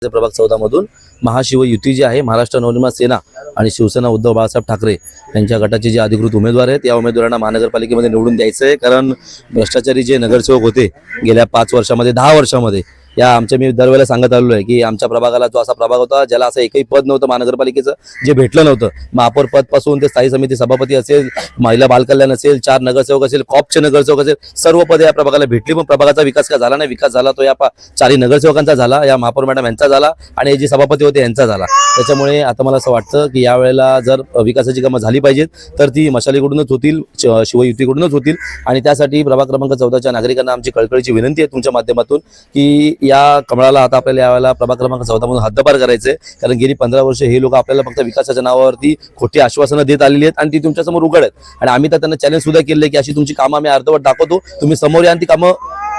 प्रभाग 14 मधून महाशिव युती जी आहे, महाराष्ट्र नवनिर्माण सेना आणि शिवसेना उद्धव बाळासाहेब ठाकरे यांच्या गटाचे जे अधिकृत उमेदवार आहेत या उमेदवारांना महानगरपालिकेमध्ये निवडून द्यायचं आहे। कारण भ्रष्टाचारी जे नगरसेवक होते गेल्या 5 वर्षामध्ये 10 वर्षामध्ये या आमच्या मी दरवेळेला सांगत आलेलो आहे की आमच्या प्रभागाला जो असा प्रभाग होता ज्याला असं एकही पद नव्हतं महानगरपालिकेचं जे भेटलं नव्हतं। महापौर पद पासून ते स्थायी समिती सभापती असेल, महिला बालकल्याण असेल, 4 नगरसेवक असेल, कॉपचे नगरसेवक असेल, सर्व पदे या प्रभागाला भेटली। पण प्रभागाचा विकास काय झाला नाही। विकास झाला तो या 4 नगरसेवकांचा झाला, या महापौर मॅडम यांचा झाला आणि जे सभापती होते यांचा झाला। त्याच्यामुळे आता मला असं वाटतं की यावेळेला जर विकासाची कामं झाली पाहिजेत तर ती मशालीकडूनच होतील, शिवयुतीकडूनच होतील। आणि त्यासाठी प्रभाग क्रमांक 14च्या नागरिकांना आमची कळकळीची विनंती आहे तुमच्या माध्यमातून की या कमळाला आता आपल्याला यावेळेला प्रभाग क्रमांक 14 मधून हद्दपार करायचंय। कारण गेली 15 वर्ष हे लोक आपल्याला फक्त विकासाच्या नावावरती खोटी आश्वासनं देत आलेली आहेत आणि ती तुमच्यासमोर उघड आहेत। आणि आम्ही तर त्यांना चॅलेंज सुद्धा केले की अशी तुमची कामं आम्ही अर्धवट दाखवतो, तुम्ही समोर या आणि ती कामं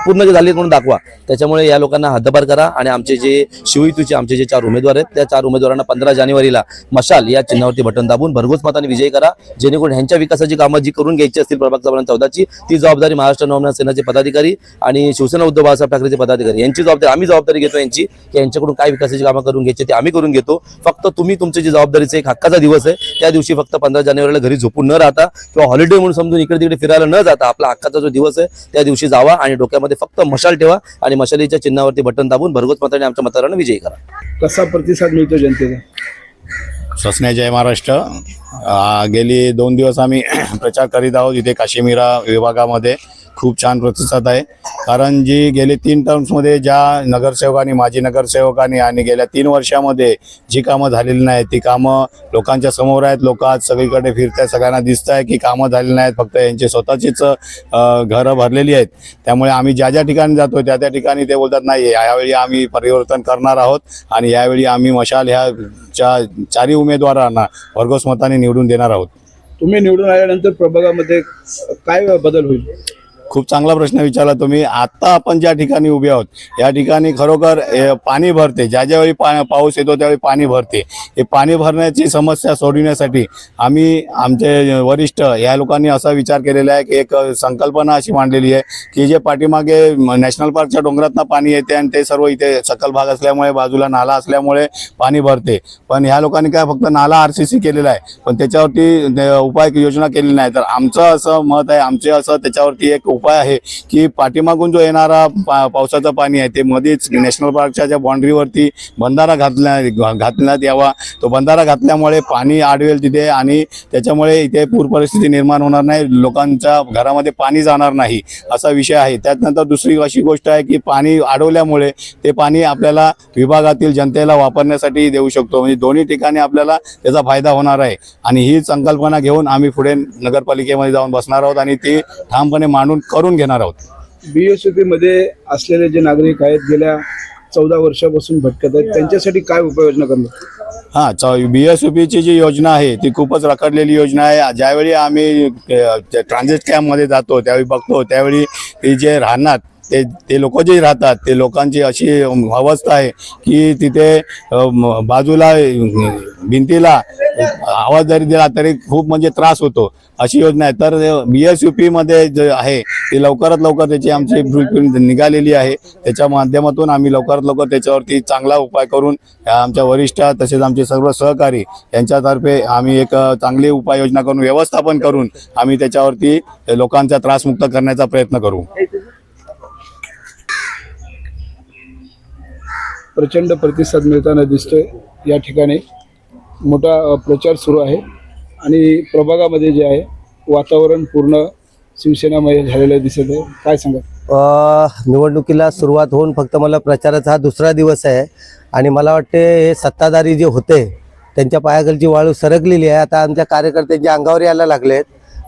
पूर्ण झाली म्हणून दाखवा। त्याच्यामुळे या लोकांना हद्दपार करा आणि आमचे जे शिवयुतीचे आमचे जे 4 उमेदवार आहेत त्या 4 उमेदवारांना 15 जानेवारीला मशाल या चिन्हावरती बटन दाबून भरघोस मताने विजयी करा, जेणेकरून ह्यांच्या विकासाची कामं जी करून घ्यायची असतील प्रभाग क्रमांक 14ची ती जबाबदारी महाराष्ट्र नवनिर्माण सेनेचे पदाधिकारी आणि शिवसेना उद्धव बाळासाहेब ठाकरेचे पदाधिकारी यांची जबाबदारी आम्ही जबाबदारी घेतो यांची की यांच्याकडून काय विकासाची कामं करून घ्यायची ते आम्ही करून घेतो। फक्त तुम्ही तुमची जी जबाबदारीचा एक हक्काचा दिवस आहे त्या दिवशी फक्त 15 जानेवारीला घरी झोपून न राहता किंवा हॉलिडे म्हणून समजून इकडे तिकडे फिरायला न जाता आपला हक्काचा जो दिवस आहे त्या दिवशी जावा आणि डोक्यामध्ये फक्त मशाल ठेवा आणि मशालीच्या चिन्हावरती बटन दाबून भरघोस मताने आमच्या मतदारांना विजयी करा। कसा प्रतिसाद मिळतो जनतेचा? शासनाचे जय महाराष्ट्र। गेली 2 दिवस आम्ही प्रचार करीत आहोत इथे काशीमीरा विभागामध्ये। खूप छान प्रतिसाद आहे, कारण जी गेले 3 टर्म्समध्ये ज्या नगरसेवकांनी माजी नगरसेवकांनी आणि गेल्या 3 वर्षामध्ये जी कामं झालेली नाहीत ती कामं लोकांच्या समोर आहेत। लोक आज सगळीकडे फिरतायत, सगळ्यांना दिसत आहे की कामं झालेली नाहीत, फक्त यांची स्वतःचीच घरं भरलेली आहेत। त्यामुळे आम्ही ज्या ज्या ठिकाणी जातो त्या त्या ठिकाणी ते बोलतात नाही यावेळी आम्ही परिवर्तन करणार आहोत आणि यावेळी आम्ही मशाल ह्या 4 उमेदवारांना भरघोस मताने निवडून देणार आहोत। तुम्ही निवडून आल्यानंतर प्रभागामध्ये काय बदल होईल? खूप चांगला प्रश्न विचारला तुम्ही। आता आपण ज्या ठिकाणी उभे आहोत या ठिकाणी खरोखर पाणी भरते, ज्यावेळी पाऊस येतो त्यावेळी पाणी भरते। हे पाणी भरण्याची समस्या सोडविण्यासाठी आम्ही आमचे वरिष्ठ या लोकांनी असा विचार केलेला आहे की एक संकल्पना अशी मांडलेली आहे की जे पाठीमागे नॅशनल पार्कच्या डोंगरातनं पाणी येते आणि ते सर्व इथे सकल भाग असल्यामुळे बाजूला नाला असल्यामुळे पाणी भरते। पण ह्या लोकांनी काय फक्त नाला RCC केलेला आहे, पण त्याच्यावरती उपाय योजना केलेली नाही। तर आमचं असं मत आहे, आमचे असं त्याच्यावरती एक उपाय आहे की पाठीमागून जो येणारा पावसाचं पाणी आहे ते मध्येच नॅशनल पार्कच्या ज्या बाउंड्रीवरती बंधारा घातण्यात यावा। तो बंधारा घातल्यामुळे पाणी आडवेल तिथे आणि त्याच्यामुळे इथे पूर परिस्थिती निर्माण होणार नाही, लोकांच्या घरामध्ये पाणी जाणार नाही असा विषय आहे। त्यानंतर दुसरी अशी गोष्ट आहे की पाणी अडवल्यामुळे ते पाणी आपल्याला विभागातील जनतेला वापरण्यासाठी देऊ शकतो, म्हणजे दोन्ही ठिकाणी आपल्याला त्याचा फायदा होणार आहे। आणि ही संकल्पना घेऊन आम्ही पुढे नगरपालिकेमध्ये जाऊन बसणार आहोत आणि ती ठामपणे मांडून करून घेणार आहोत। BSUP मध्ये असलेले जे नागरिक आहेत गेल्या 14 वर्षापासून भटकत आहेत त्यांच्यासाठी काय उपाययोजना करणार? BSUPची जी योजना आहे ती खूपच रखडलेली योजना आहे। ज्यावेळी आम्ही ट्रान्झिट कॅम्पमध्ये जातो त्यावेळी बघतो त्यावेळी ते जे राहणार ते लोक जे राहतात ते लोकांची अशी अवस्था आहे की तिथे बाजूला भिंतीला आवाज जरी दिला तरी खूप म्हणजे त्रास होतो, अशी योजना आहे। तर BSUP मध्ये जे आहे ती लवकरात लवकर त्याची आमची ब्लूप्रिंट निघालेली आहे, त्याच्या माध्यमातून आम्ही लवकरात लवकर त्याच्यावरती चांगला उपाय करून आमच्या वरिष्ठ तसेच आमचे सर्व सहकारी यांच्यातर्फे आम्ही एक चांगली उपाययोजना करून व्यवस्थापन करून आम्ही त्याच्यावरती लोकांचा त्रासमुक्त करण्याचा प्रयत्न करू। प्रचंड प्रतिसाद मिळताना दिसतोय, या ठिकाणी मोठा प्रचार सुरू आहे आणि प्रभागामध्ये जे आहे वातावरण पूर्ण शिवसेनामय झालेलं दिसत आहे। काय सांगा? निवडणुकीला सुरुवात होऊन फक्त मला प्रचाराचा हा 2रा दिवस आहे आणि मला वाटते हे सत्ताधारी जे होते त्यांच्या पायाखालची वाळू सरकलेली आहे। आता आमच्या कार्यकर्त्यांच्या अंगावर यायला लागलेत,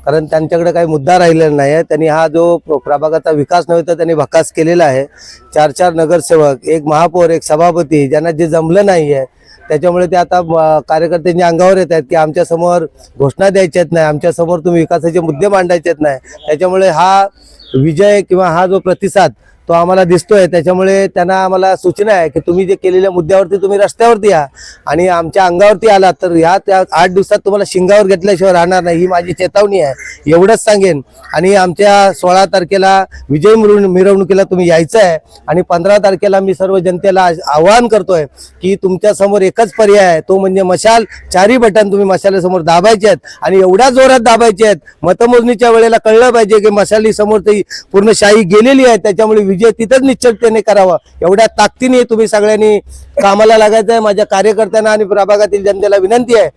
कारण त्यांच्याकडे काही मुद्दा राहिलेला नाही आहे। त्यांनी हा जो प्रभागाचा विकास नव्हे तर त्यांनी भकास केलेला आहे। 4 नगरसेवक, 1 महापौर, 1 सभापती, ज्यांना जे जमलं नाही आहे त्याच्यामुळे ते आता कार्यकर्त्यांच्या अंगावर येत आहेत की आमच्यासमोर घोषणा द्यायच्यात नाही, आमच्यासमोर तुम्ही विकासाचे मुद्दे मांडायचेत नाही। त्याच्यामुळे हा विजय किंवा हा जो प्रतिसाद तो आम्हाला दिसतोय. त्याच्यामुळे त्यांना आम्हाला सूचना आहे की तुम्ही जे केलेल्या मुद्द्यावरती तुम्ही रस्त्यावरती या आणि आमच्या अंगावरती आला तर त्या 8 दिवसात तुम्हाला शिंगावर घेतल्याशिवाय राहणार नाही, ही माझी चेतावणी आहे. एवढंच सांगेन. आणि आमच्या 16 तारखेला विजय मिरवणुकीला तुम्ही यायचं आहे आणि 15 तारखेला मी सर्व जनतेला आवाहन करतोय की तुमच्या समोर एकच पर्याय आहे, तो म्हणजे मशाल. 4ही बटन तुम्ही मशालीसमोर दाबायचे आहेत आणि एवढ्या जोरात दाबायचे आहेत. मतमोजणीच्या वेळेला कळलं पाहिजे की मशाली समोर ती पूर्ण शाही गेलेली आहे. त्याच्यामुळे विजय तिथंच निश्चिततेने करावा. एवढ्या ताकदीने तुम्ही सगळ्यांनी कामाला लागायचं आहे. माझ्या कार्यकर्त्यांना आणि प्रभागातील जनतेला विनंती आहे,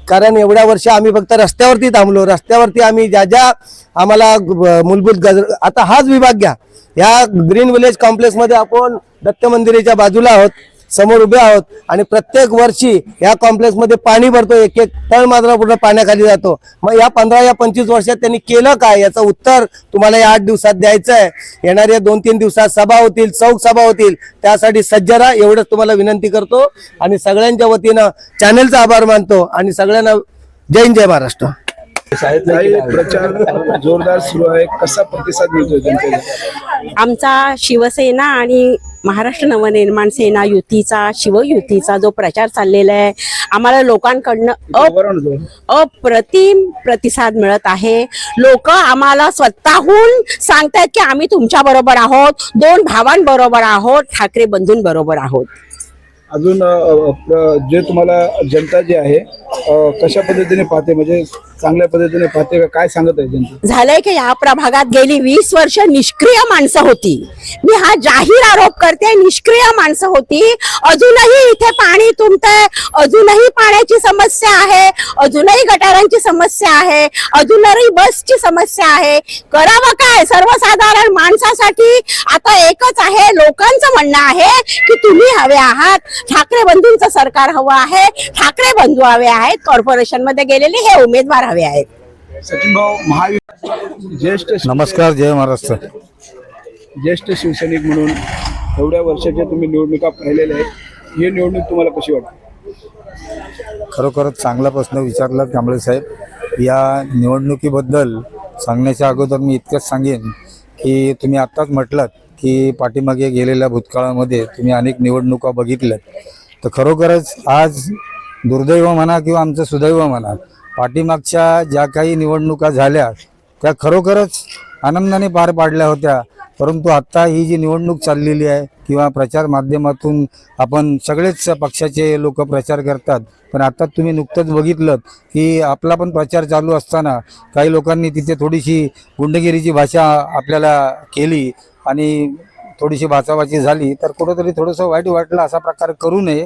कारण एवढ्या वर्ष आम्ही फक्त रस्त्यावरती थांबलो. रस्त्यावरती आम्ही ज्या आम्हाला मूलभूत आता हाच विभाग घ्या. या ग्रीन विलेज कॉम्प्लेक्स मध्ये आपण दत्त मंदिराच्या बाजूला आहोत, समोर उभे आहोत आणि प्रत्येक वर्षी या कॉम्प्लेक्स मध्ये पाणी भरतो. एक तळमाजरा पूर्ण पाण्याखाली जातो. मग या 15 या 25 वर्षात त्यांनी केलं काय, याचं उत्तर तुम्हाला या 8 दिवसात द्यायचं आहे. येणाऱ्या 2-3 दिवसात सभा होतील, चौक सभा होतील, त्यासाठी सज्ज राहा एवढंच तुम्हाला विनंती करतो. आणि सगळ्यांच्या वतीनं चॅनेलचा आभार मानतो आणि सगळ्यांना जय हिंद, जय महाराष्ट्र. काही प्रचार जोरदार सुरू आहे, कसा प्रतिसाद मिळतोय जनतेला? आमचा शिवसेना आणि महाराष्ट्र नवनिर्माण सेना युतीचा, शिवयुतीचा जो प्रचार चाललेला आहे, आम्हाला लोकांकडनं अप्रतिम प्रतिसाद मिळत आहे. लोक आम्हाला स्वतःहून सांगतायत की आम्ही तुमच्या बरोबर आहोत, 2 भावांबरोबर आहोत, ठाकरे बंधूंबरोबर आहोत. अजून जे तुम्हाला जनता जी आहे कशा पद्धतीने पाहते, म्हणजे चांगल्या पद्धतीने पाहते का, काय सांगत आहे जनता? झालंय की या प्रभागात गेली 20 वर्ष निष्क्रिय माणसं होती. मी हा जाहीर आरोप करते, निष्क्रिय माणसं होती. अजूनही इथे पाणी तुंबतंय, अजूनही पाण्याची समस्या आहे, अजूनही गटारांची समस्या आहे, अजूनही बसची समस्या आहे. करावं काय सर्वसाधारण माणसासाठी? आता एकच आहे, लोकांचं म्हणणं आहे की तुम्ही हवे आहात, ठाकरे बंधूंचं सरकार हवं आहे, ठाकरे बंधू हवे आहेत, कॉर्पोरेशन मध्ये गेलेले हे उमेदवार हवे आहेत. सचिन भाऊ, ज्येष्ठ नमस्कार, जय महाराष्ट्र. ज्येष्ठ शिवसैनिक म्हणून एवढ्या वर्षाच्या तुम्ही निवडणुका पाहिलेल्या आहेत, ही निवडणूक तुम्हाला कशी वाटते? खरोखरच चांगला प्रश्न विचारला कांबळे साहेब. या निवडणुकीबद्दल सांगण्याच्या अगोदर मी इतकंच सांगेन की तुम्ही आत्ताच म्हटलात की पाठीमागे गेलेल्या भूतकाळामध्ये तुम्ही अनेक निवडणुका बघितल्यात. तर खरोखरच आज दुर्दैव म्हणा किंवा आमचं सुदैव म्हणा, पाठीमागच्या ज्या काही निवडणुका झाल्या त्या खरोखरच आनंदाने पार पाडल्या होत्या. परंतु आत्ता ही जी निवडणूक चाललेली आहे किंवा प्रचार माध्यमातून आपण सगळेच पक्षाचे लोक प्रचार करतात, पण आता तुम्ही नुकतंच बघितलं की आपला पण प्रचार चालू असताना काही लोकांनी तिथे थोडीशी गुंडगिरीची भाषा आपल्याला केली आणि थोडीशी बाचाबाची झाली. तर कुठंतरी थोडंसं वाईट वाटलं. असा प्रकार करू नये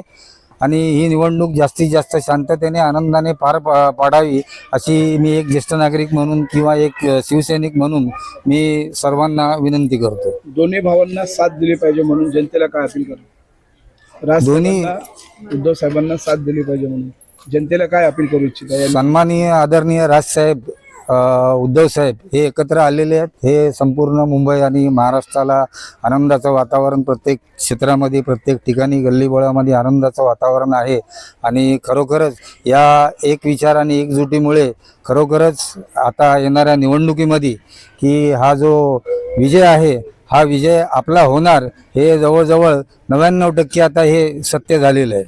आणि ही निवडणूक जास्तीत जास्त शांततेने आनंदाने पार पाडावी अशी मी एक ज्येष्ठ नागरिक म्हणून किंवा एक शिवसैनिक म्हणून मी सर्वांना विनंती करतो. दोन्ही भावांना साथ दिली पाहिजे म्हणून जनतेला काय अपील करतो? उद्धव साहेबांना साथ दिली पाहिजे म्हणून जनतेला काय अपील करू इच्छिता? सन्माननीय आदरणीय राजसाहेब उद्धव साहेब हे एकत्र आलेले आहेत. हे संपूर्ण मुंबई आणि महाराष्ट्राला आनंदाचं वातावरण, प्रत्येक क्षेत्रामध्ये प्रत्येक ठिकाणी गल्लीबोळामध्ये आनंदाचं वातावरण आहे. आणि खरोखरच या एक विचार आणि एकजुटीमुळे खरोखरच आता येणाऱ्या निवडणुकीमध्ये की हा जो विजय आहे हा विजय आपला होणार हे जवळजवळ 99% आता हे सत्य झालेलं आहे.